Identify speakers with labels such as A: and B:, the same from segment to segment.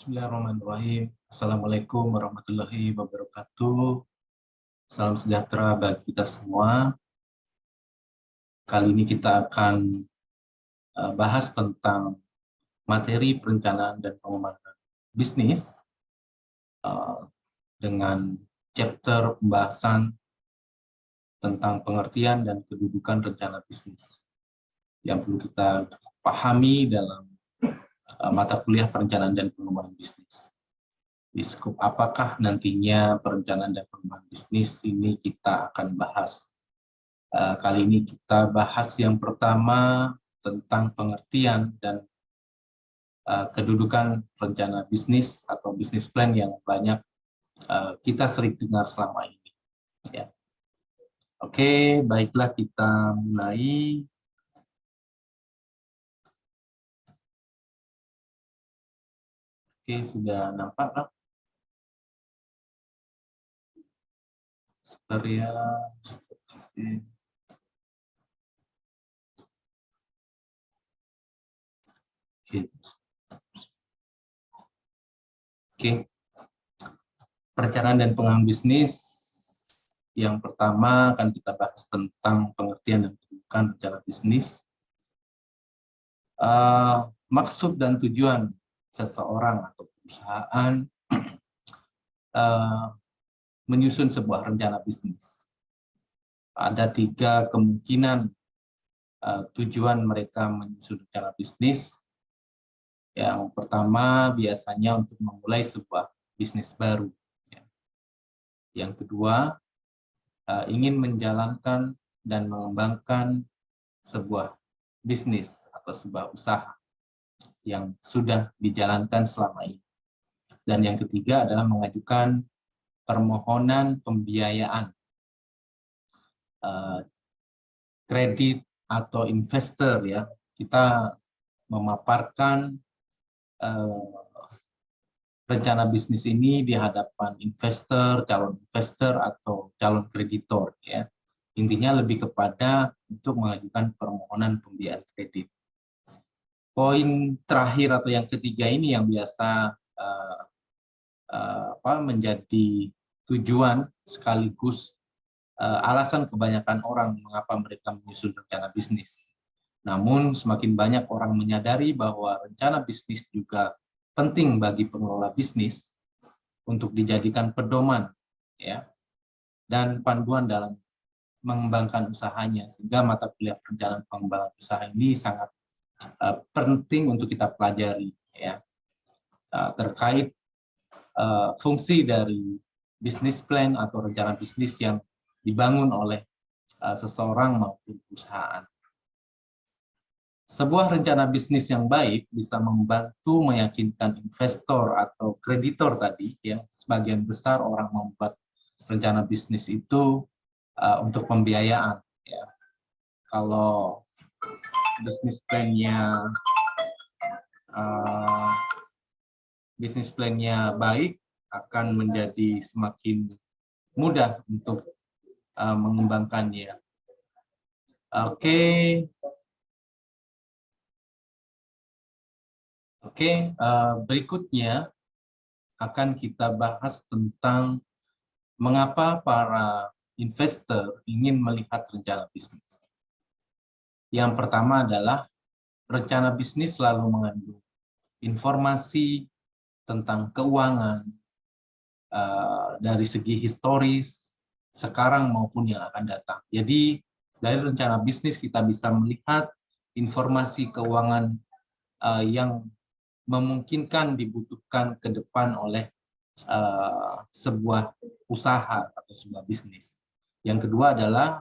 A: Bismillahirrahmanirrahim. Assalamualaikum warahmatullahi wabarakatuh. Salam sejahtera bagi kita semua. Kali ini kita akan bahas tentang materi perencanaan dan pengembangan bisnis dengan chapter pembahasan tentang pengertian dan kedudukan rencana bisnis yang perlu kita pahami dalam mata kuliah perencanaan dan pengembangan bisnis. Di skup apakah nantinya perencanaan dan pengembangan bisnis ini kita akan bahas. Kali ini kita bahas yang pertama tentang pengertian dan kedudukan rencana bisnis atau bisnis plan yang banyak kita sering dengar selama ini. Ya. Oke, baiklah kita mulai. Oke, sudah nampak Pak? Sebentar ya. Oke. Perencanaan dan pengembangan bisnis yang pertama akan kita bahas tentang pengertian dan kedudukan rencana bisnis. Maksud dan tujuan seseorang atau perusahaan menyusun sebuah rencana bisnis. Ada 3 kemungkinan tujuan mereka menyusun rencana bisnis. Yang pertama biasanya untuk memulai sebuah bisnis baru. Yang kedua, ingin menjalankan dan mengembangkan sebuah bisnis atau sebuah usaha yang sudah dijalankan selama ini. Dan yang ketiga adalah mengajukan permohonan pembiayaan kredit atau investor, ya. Kita memaparkan rencana bisnis ini di hadapan investor, calon investor atau calon kreditor, ya. Intinya lebih kepada untuk mengajukan permohonan pembiayaan kredit. Poin terakhir atau yang ketiga ini yang biasa menjadi tujuan sekaligus alasan kebanyakan orang mengapa mereka menyusun rencana bisnis. Namun semakin banyak orang menyadari bahwa rencana bisnis juga penting bagi pengelola bisnis untuk dijadikan pedoman, ya, dan panduan dalam mengembangkan usahanya, sehingga mata kuliah perencanaan pengembangan usaha ini sangat penting untuk kita pelajari, ya, terkait fungsi dari bisnis plan atau rencana bisnis yang dibangun oleh seseorang maupun perusahaan. Sebuah rencana bisnis yang baik bisa membantu meyakinkan investor atau kreditor tadi, yang sebagian besar orang membuat rencana bisnis itu untuk pembiayaan. Ya. Kalau bisnis plan-nya baik, akan menjadi semakin mudah untuk mengembangkannya. Oke, berikutnya akan kita bahas tentang mengapa para investor ingin melihat rencana bisnis. Yang pertama adalah rencana bisnis selalu mengandung informasi tentang keuangan dari segi historis, sekarang maupun yang akan datang. Jadi dari rencana bisnis kita bisa melihat informasi keuangan yang memungkinkan dibutuhkan ke depan oleh sebuah usaha atau sebuah bisnis. Yang kedua adalah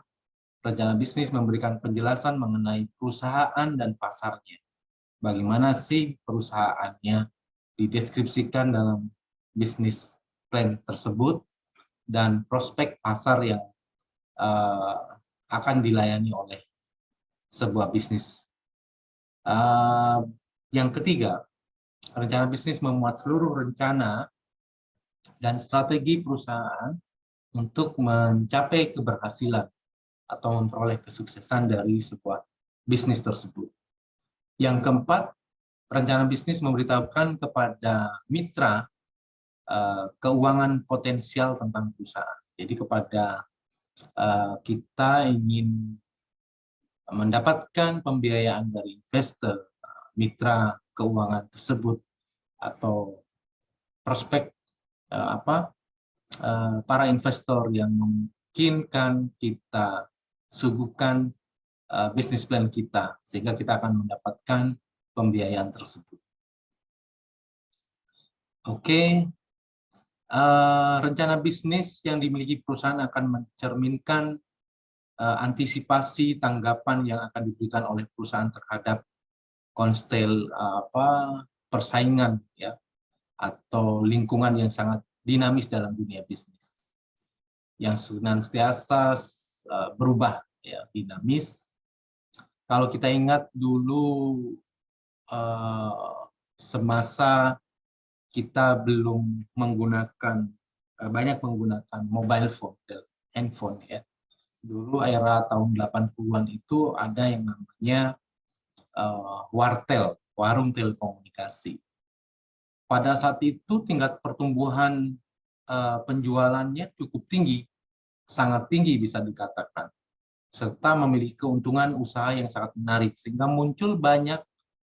A: rencana bisnis memberikan penjelasan mengenai perusahaan dan pasarnya. Bagaimana sih perusahaannya dideskripsikan dalam bisnis plan tersebut dan prospek pasar yang akan dilayani oleh sebuah bisnis. Yang ketiga, rencana bisnis memuat seluruh rencana dan strategi perusahaan untuk mencapai keberhasilan atau memperoleh kesuksesan dari sebuah bisnis tersebut. Yang keempat, rencana bisnis memberitahukan kepada mitra keuangan potensial tentang perusahaan. Jadi kepada kita ingin mendapatkan pembiayaan dari investor, mitra keuangan tersebut, atau prospek para investor yang memungkinkan kita suguhkan bisnis plan kita, sehingga kita akan mendapatkan pembiayaan tersebut. Oke, rencana bisnis yang dimiliki perusahaan akan mencerminkan antisipasi tanggapan yang akan diberikan oleh perusahaan terhadap konstel persaingan, ya, atau lingkungan yang sangat dinamis dalam dunia bisnis, yang senantiasa berubah, ya, dinamis. Kalau kita ingat dulu semasa kita belum menggunakan banyak menggunakan mobile phone, handphone, ya. Dulu era tahun 80-an itu ada yang namanya wartel, warung telekomunikasi. Pada saat itu tingkat pertumbuhan penjualannya cukup tinggi, sangat tinggi bisa dikatakan, serta memiliki keuntungan usaha yang sangat menarik, sehingga muncul banyak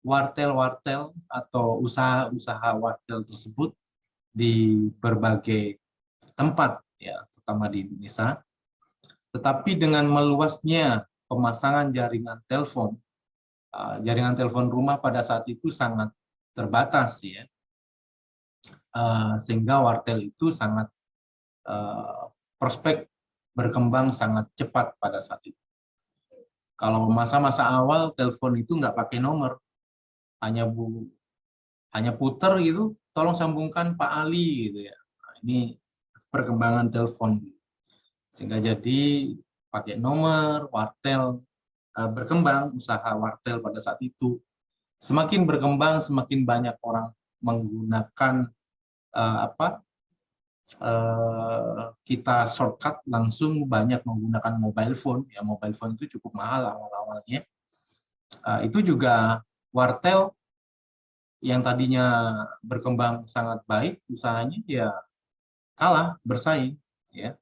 A: wartel-wartel atau usaha-usaha wartel tersebut di berbagai tempat, ya, terutama di Indonesia. Tetapi dengan meluasnya pemasangan jaringan telepon rumah pada saat itu sangat terbatas, ya, sehingga wartel itu sangat prospek berkembang sangat cepat pada saat itu. Kalau masa-masa awal telepon itu nggak pakai nomor, hanya puter gitu, tolong sambungkan Pak Ali gitu, ya. Nah, ini perkembangan telepon, sehingga jadi pakai nomor, wartel, berkembang usaha wartel pada saat itu. Semakin berkembang, semakin banyak orang menggunakan kita shortcut langsung, banyak menggunakan mobile phone. Ya, mobile phone itu cukup mahal awal-awalnya. Itu juga wartel yang tadinya berkembang sangat baik usahanya, ya kalah bersaing, ya.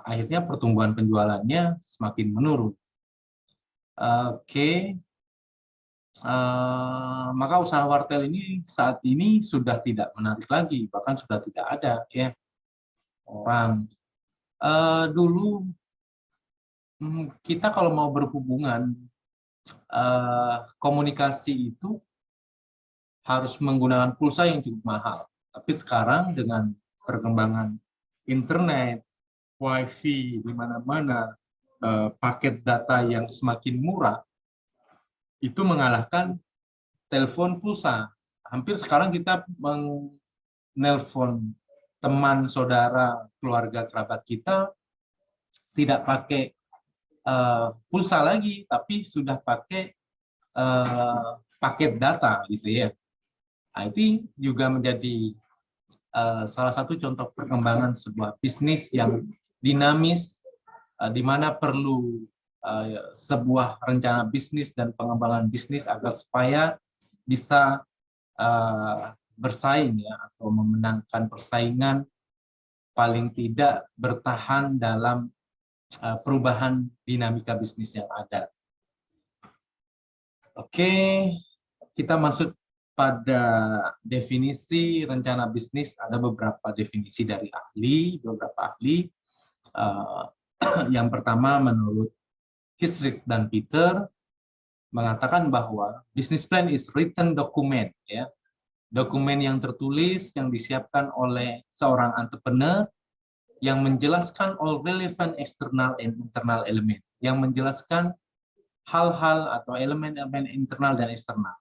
A: Akhirnya pertumbuhan penjualannya semakin menurun. Oke. Maka usaha wartel ini saat ini sudah tidak menarik lagi, bahkan sudah tidak ada, ya, orang. Dulu kita kalau mau berhubungan komunikasi itu harus menggunakan pulsa yang cukup mahal. Tapi sekarang dengan perkembangan internet, wifi di mana-mana, paket data yang semakin murah, itu mengalahkan telepon pulsa. Hampir sekarang kita menelpon teman, saudara, keluarga, kerabat kita tidak pakai pulsa lagi, tapi sudah pakai paket data, gitu, ya. Nah, itu juga menjadi salah satu contoh perkembangan sebuah bisnis yang dinamis, di mana perlu sebuah rencana bisnis dan pengembangan bisnis agar supaya bisa bersaing, ya, atau memenangkan persaingan, paling tidak bertahan dalam perubahan dinamika bisnis yang ada. Oke, kita masuk pada definisi rencana bisnis. Ada beberapa definisi dari beberapa ahli. Yang pertama, menurut Hisrich dan Peter, mengatakan bahwa business plan is written document, ya, dokumen yang tertulis yang disiapkan oleh seorang entrepreneur yang menjelaskan all relevant external and internal element, yang menjelaskan hal-hal atau elemen-elemen internal dan eksternal,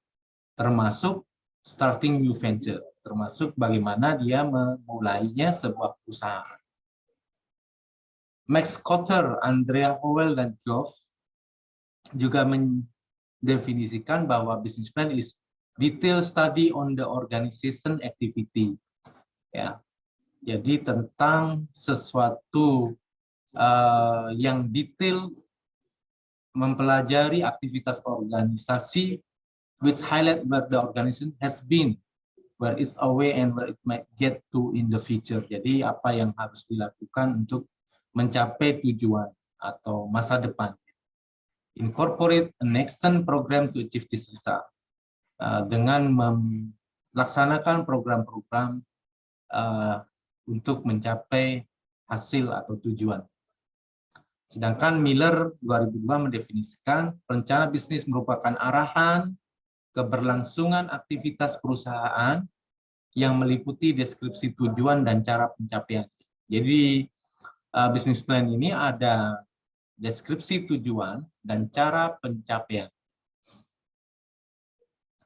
A: termasuk starting new venture, termasuk bagaimana dia memulainya sebuah perusahaan. Max Kotter, Andrea Howell, dan Geoff juga mendefinisikan bahwa business plan is detailed study on the organization activity. Ya, jadi tentang sesuatu yang detail, mempelajari aktivitas organisasi which highlight where the organization has been, where it's away, and where it might get to in the future. Jadi apa yang harus dilakukan untuk mencapai tujuan atau masa depan. Incorporate an action program to achieve this result. Dengan melaksanakan program-program untuk mencapai hasil atau tujuan. Sedangkan Miller 2002 mendefinisikan rencana bisnis merupakan arahan keberlangsungan aktivitas perusahaan yang meliputi deskripsi tujuan dan cara pencapaian. Jadi bisnis plan ini ada deskripsi tujuan dan cara pencapaian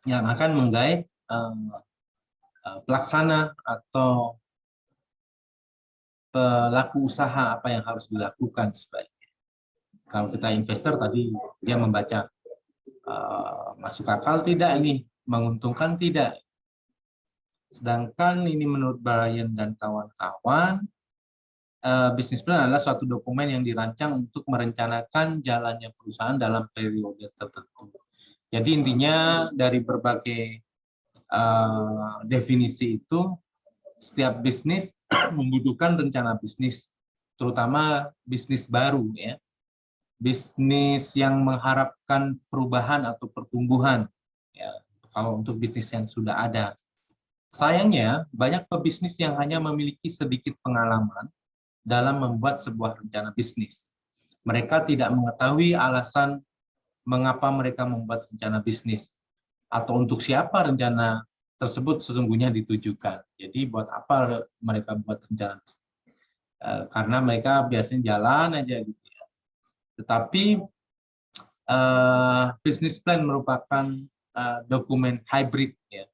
A: yang akan menggait pelaksana atau pelaku usaha apa yang harus dilakukan sebaiknya. Kalau kita investor tadi dia membaca masuk akal tidak ini, menguntungkan tidak. Sedangkan ini menurut Brian dan kawan-kawan, bisnis plan adalah suatu dokumen yang dirancang untuk merencanakan jalannya perusahaan dalam periode tertentu. Jadi intinya dari berbagai definisi itu, setiap bisnis membutuhkan rencana bisnis, terutama bisnis baru ya. Bisnis yang mengharapkan perubahan atau pertumbuhan ya, kalau untuk bisnis yang sudah ada. Sayangnya banyak pebisnis yang hanya memiliki sedikit pengalaman dalam membuat sebuah rencana bisnis. Mereka tidak mengetahui alasan mengapa mereka membuat rencana bisnis atau untuk siapa rencana tersebut sesungguhnya ditujukan. Jadi buat apa mereka buat rencana bisnis? Karena mereka biasanya jalan aja gitu. Tetapi business plan merupakan dokumen hybrid ya,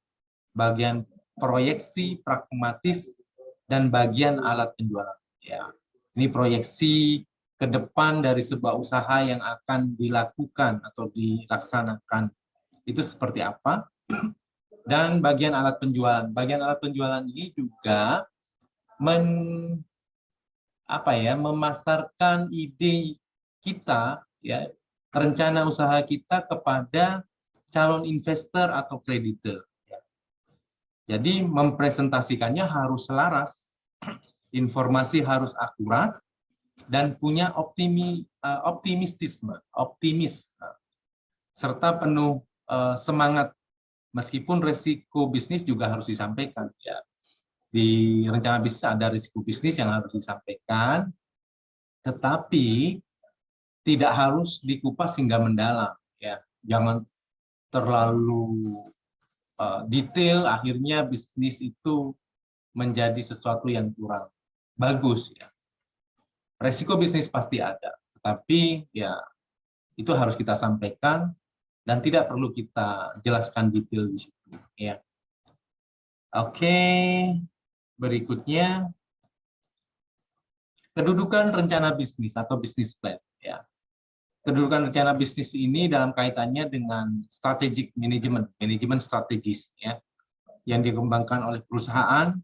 A: bagian proyeksi pragmatis dan bagian alat penjualan ya. Ini proyeksi ke depan dari sebuah usaha yang akan dilakukan atau dilaksanakan itu seperti apa, dan bagian alat penjualan. Bagian alat penjualan ini juga memasarkan ide kita ya, rencana usaha kita kepada calon investor atau kreditor ya. Jadi mempresentasikannya harus selaras, informasi harus akurat dan punya optimis serta penuh semangat, meskipun resiko bisnis juga harus disampaikan ya. Di rencana bisnis ada risiko bisnis yang harus disampaikan, tetapi tidak harus dikupas hingga mendalam ya. Jangan terlalu detail, akhirnya bisnis itu menjadi sesuatu yang kurang bagus ya. Resiko bisnis pasti ada, tetapi ya itu harus kita sampaikan dan tidak perlu kita jelaskan detail di situ ya. Oke, berikutnya kedudukan rencana bisnis atau business plan ya. Kedudukan rencana bisnis ini dalam kaitannya dengan strategic management, manajemen strategis ya, yang dikembangkan oleh perusahaan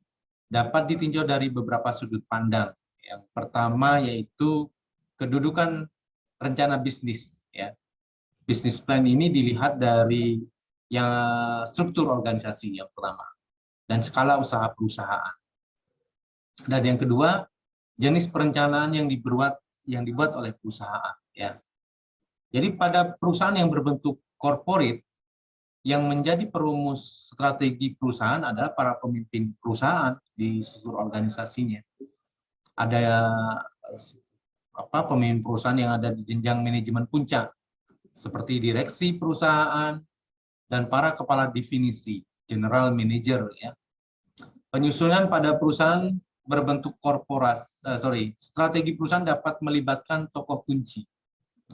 A: dapat ditinjau dari beberapa sudut pandang. Yang pertama yaitu kedudukan rencana bisnis ya. Business plan ini dilihat dari yang struktur organisasi yang pertama dan skala usaha perusahaan. Dan yang kedua, jenis perencanaan yang dibuat oleh perusahaan ya. Jadi pada perusahaan yang berbentuk corporate, yang menjadi perumus strategi perusahaan adalah para pemimpin perusahaan di seluruh organisasinya. Ada pemimpin perusahaan yang ada di jenjang manajemen puncak, seperti direksi perusahaan dan para kepala divisi, general manager ya. Penyusunan pada perusahaan berbentuk strategi perusahaan dapat melibatkan tokoh kunci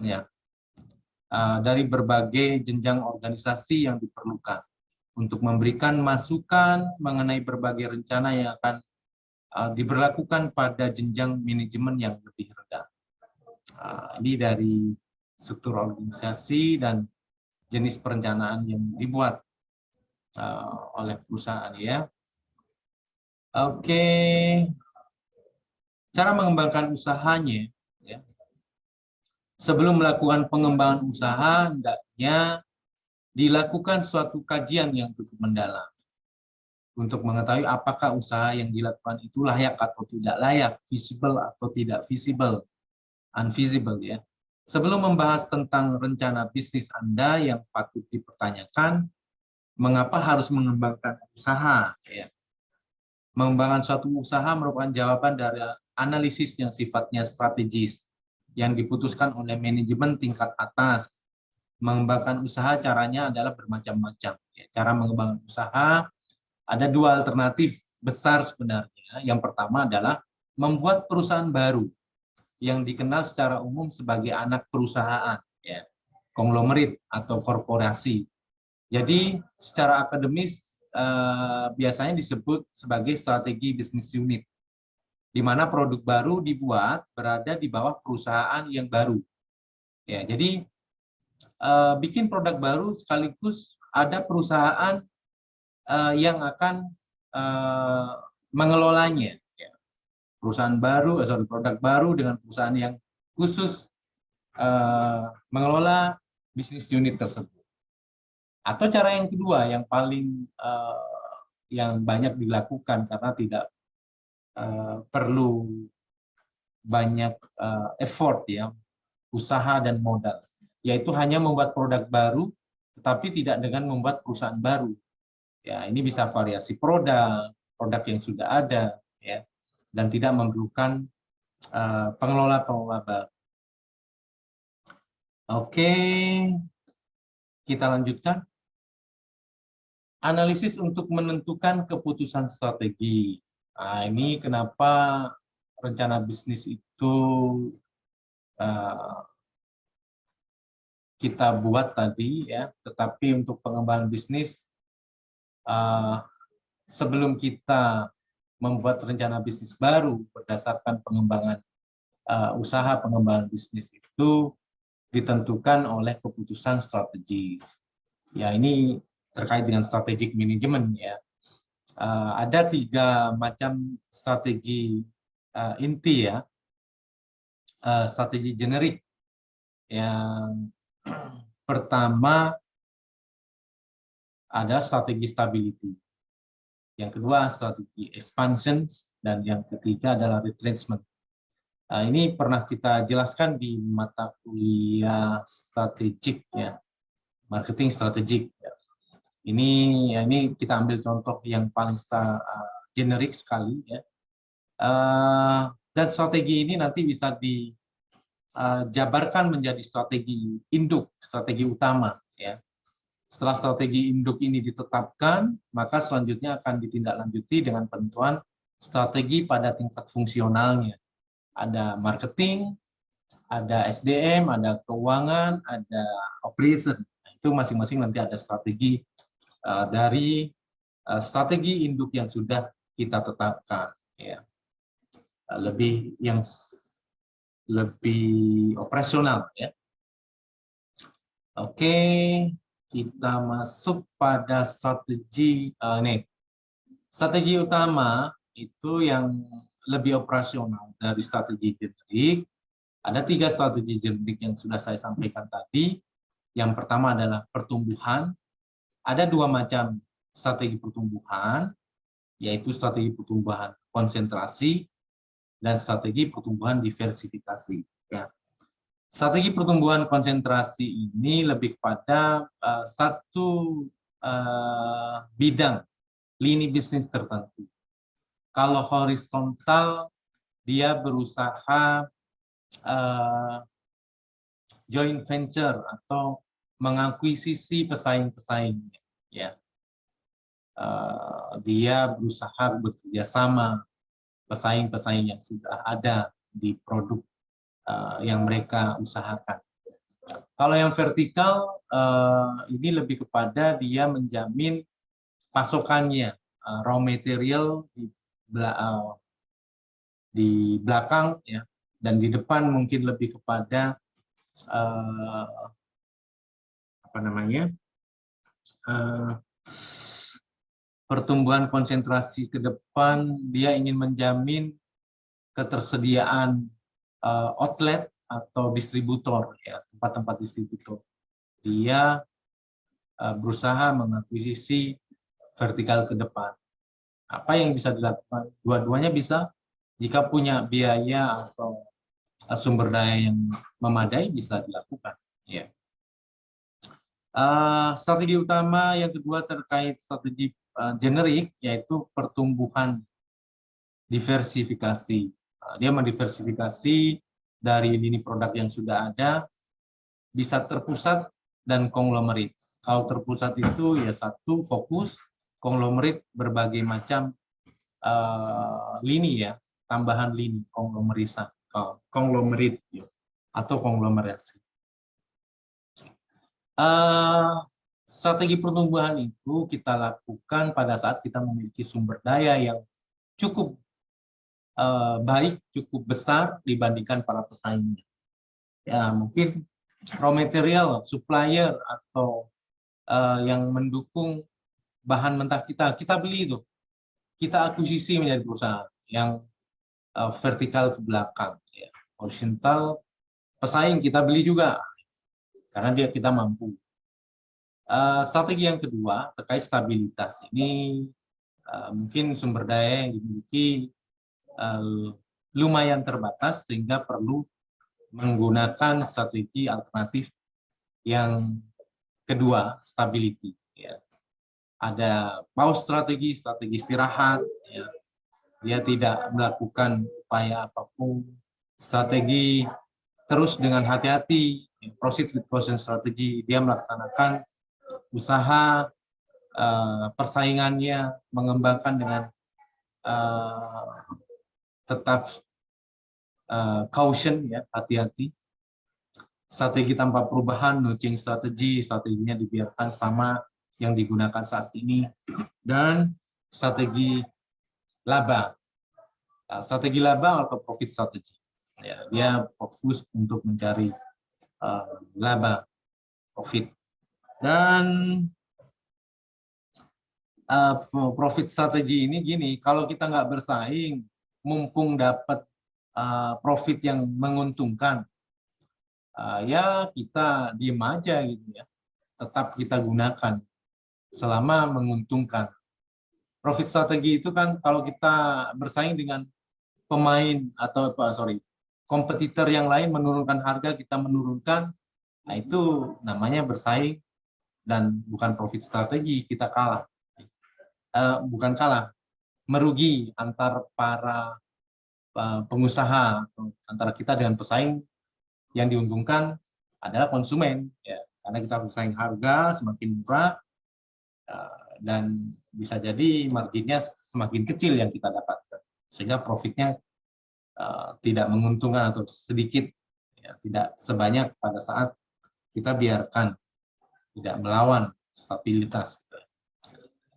A: ya, dari berbagai jenjang organisasi yang diperlukan untuk memberikan masukan mengenai berbagai rencana yang akan diberlakukan pada jenjang manajemen yang lebih rendah. Ini dari struktur organisasi dan jenis perencanaan yang dibuat oleh perusahaan ya. Oke, cara mengembangkan usahanya ya. Sebelum melakukan pengembangan usaha, hendaknya dilakukan suatu kajian yang cukup mendalam untuk mengetahui apakah usaha yang dilakukan itu layak atau tidak layak, visible atau tidak visible, unvisible ya. Sebelum membahas tentang rencana bisnis Anda yang patut dipertanyakan, mengapa harus mengembangkan usaha ya. Mengembangkan suatu usaha merupakan jawaban dari analisis yang sifatnya strategis yang diputuskan oleh manajemen tingkat atas. Mengembangkan usaha caranya adalah bermacam-macam. Cara mengembangkan usaha ada dua alternatif besar sebenarnya. Yang pertama adalah membuat perusahaan baru yang dikenal secara umum sebagai anak perusahaan, ya, konglomerat atau korporasi. Jadi secara akademis biasanya disebut sebagai strategi bisnis unit, di mana produk baru dibuat berada di bawah perusahaan yang baru. Ya, jadi bikin produk baru sekaligus ada perusahaan yang akan mengelolanya. Ya. Perusahaan baru, produk baru dengan perusahaan yang khusus mengelola bisnis unit tersebut. Atau cara yang kedua yang paling yang banyak dilakukan karena tidak perlu banyak effort ya, usaha dan modal, yaitu hanya membuat produk baru tetapi tidak dengan membuat perusahaan baru. Ya, ini bisa variasi produk yang sudah ada ya, dan tidak memerlukan pengelola baru. Oke, kita lanjutkan. Analisis untuk menentukan keputusan strategi. Nah, ini kenapa rencana bisnis itu kita buat tadi ya, tetapi untuk pengembangan bisnis sebelum kita membuat rencana bisnis baru berdasarkan pengembangan usaha pengembangan bisnis itu ditentukan oleh keputusan strategis. Ya, ini terkait dengan strategic management ya. Ada 3 macam strategi inti ya. Strategi generik. Yang pertama ada strategi stability. Yang kedua strategi expansion, dan yang ketiga adalah retrenchment. Ini pernah kita jelaskan di mata kuliah strategik ya, marketing strategik. Ini kita ambil contoh yang paling generik sekali ya. Dan strategi ini nanti bisa dijabarkan menjadi strategi induk, strategi utama ya. Setelah strategi induk ini ditetapkan, maka selanjutnya akan ditindaklanjuti dengan penentuan strategi pada tingkat fungsionalnya. Ada marketing, ada SDM, ada keuangan, ada operation. Nah, itu masing-masing nanti ada strategi dari strategi induk yang sudah kita tetapkan ya. Lebih operasional ya. Oke, kita masuk pada strategi ini. Strategi utama itu yang lebih operasional dari strategi generik. Ada 3 strategi generik yang sudah saya sampaikan tadi. Yang pertama adalah pertumbuhan. Ada 2 macam strategi pertumbuhan, yaitu strategi pertumbuhan konsentrasi dan strategi pertumbuhan diversifikasi. Ya. Strategi pertumbuhan konsentrasi ini lebih kepada satu bidang lini bisnis tertentu. Kalau horizontal, dia berusaha joint venture atau mengakuisisi pesaing-pesaingnya. Ya. Dia berusaha bekerja sama pesaing-pesaing yang sudah ada di produk yang mereka usahakan. Kalau yang vertikal, ini lebih kepada dia menjamin pasokannya, raw material di belakang ya, dan di depan mungkin lebih kepada pertumbuhan konsentrasi ke depan. Dia ingin menjamin ketersediaan outlet atau distributor ya, tempat-tempat distributor. Dia berusaha mengakuisisi vertikal ke depan. Apa yang bisa dilakukan? Dua-duanya bisa. Jika punya biaya atau sumber daya yang memadai, bisa dilakukan. Ya. Strategi utama yang kedua terkait strategi generik, yaitu pertumbuhan diversifikasi. Dia mendiversifikasi dari lini produk yang sudah ada, bisa terpusat dan konglomerat. Kalau terpusat itu ya satu fokus, konglomerat berbagai macam lini ya, tambahan lini konglomerat ya, atau konglomerasi. Strategi pertumbuhan itu kita lakukan pada saat kita memiliki sumber daya yang cukup baik, cukup besar dibandingkan para pesaingnya. Ya, mungkin raw material, supplier, atau yang mendukung bahan mentah kita beli itu. Kita akuisisi menjadi perusahaan yang vertikal ke belakang. Ya. Horizontal, pesaing kita beli juga, karena kita mampu. Strategi yang kedua terkait stabilitas. Ini mungkin sumber daya yang dimiliki lumayan terbatas sehingga perlu menggunakan strategi alternatif yang kedua, stability. Ya. Ada pause strategi istirahat. Ya. Dia tidak melakukan upaya apapun. Strategi terus dengan hati-hati, proceed with caution strategi. Dia melaksanakan usaha persaingannya, mengembangkan dengan tetap caution, ya, hati-hati. Strategi tanpa perubahan, no change strategi, strateginya dibiarkan sama yang digunakan saat ini. Dan strategi laba. Strategi laba atau profit strategi. Ya, dia fokus untuk mencari laba, profit. Dan profit strategi ini gini, kalau kita nggak bersaing, mumpung dapat profit yang menguntungkan, ya kita diem aja gitu ya, tetap kita gunakan selama menguntungkan. Profit strategi itu kan kalau kita bersaing dengan pemain atau kompetitor yang lain menurunkan harga, kita menurunkan, nah itu namanya bersaing dan bukan profit strategi, kita kalah. Bukan kalah, merugi antar para pengusaha, antara kita dengan pesaing. Yang diuntungkan adalah konsumen, ya, karena kita bersaing harga semakin murah, dan bisa jadi marginnya semakin kecil yang kita dapatkan, sehingga profitnya tidak menguntungkan atau sedikit, ya, tidak sebanyak pada saat kita biarkan, tidak melawan stabilitas.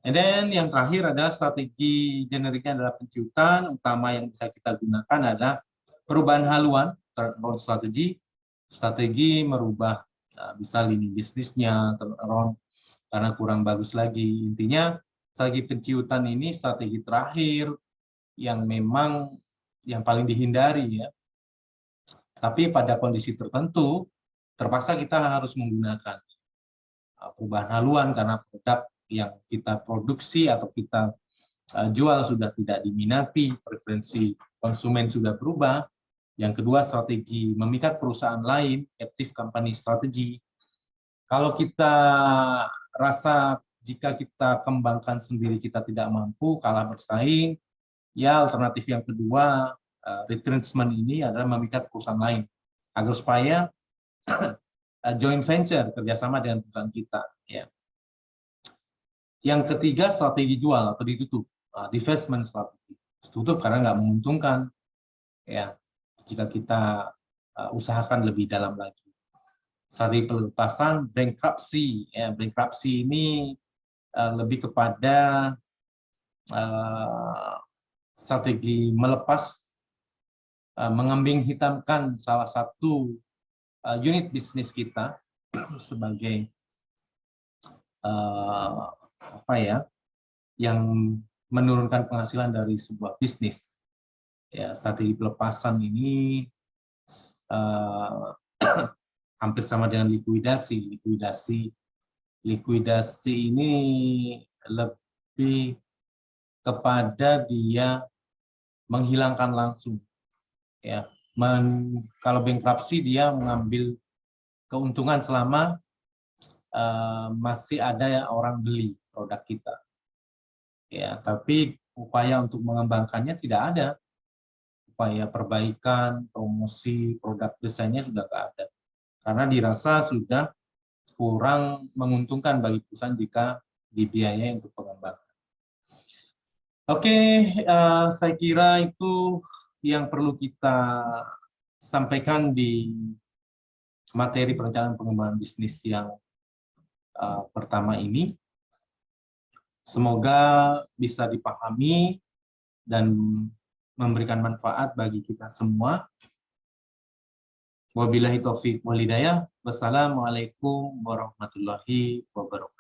A: Dan yang terakhir adalah strategi generiknya adalah penciutan. Utama yang bisa kita gunakan adalah perubahan haluan, turnaround strategi. Strategi merubah, bisa lini bisnisnya, turnaround karena kurang bagus lagi. Intinya strategi penciutan ini strategi terakhir yang memang yang paling dihindari, ya. Tapi pada kondisi tertentu terpaksa kita harus menggunakan perubahan haluan karena produk yang kita produksi atau kita jual sudah tidak diminati, preferensi konsumen sudah berubah. Yang kedua, strategi memikat perusahaan lain, captive company strategy. Kalau kita rasa jika kita kembangkan sendiri kita tidak mampu, kalah bersaing, ya alternatif yang kedua, retrenchment ini adalah memikat perusahaan lain agar supaya joint venture kerjasama dengan perusahaan kita. Ya. Yang ketiga, strategi jual atau ditutup, divestment strategi. Tutup karena nggak menguntungkan, ya, jika kita usahakan lebih dalam lagi. Strategi pelepasan, bankruptcy. Ya, bankruptcy ini lebih kepada strategi melepas, mengambing hitamkan salah satu unit bisnis kita sebagai yang menurunkan penghasilan dari sebuah bisnis. Ya, strategi pelepasan ini hampir sama dengan likuidasi Likuidasi ini lebih kepada dia menghilangkan langsung, ya. Kalau bankruptcy dia mengambil keuntungan selama masih ada orang beli produk kita, ya. Tapi upaya untuk mengembangkannya tidak ada, upaya perbaikan, promosi produk desainnya sudah tidak ada, karena dirasa sudah kurang menguntungkan bagi perusahaan jika dibiayai untuk pengembangan. Oke, saya kira itu yang perlu kita sampaikan di materi perencanaan pengembangan bisnis yang pertama ini. Semoga bisa dipahami dan memberikan manfaat bagi kita semua. Wabillahi taufiq wal hidayah. Wassalamualaikum warahmatullahi wabarakatuh.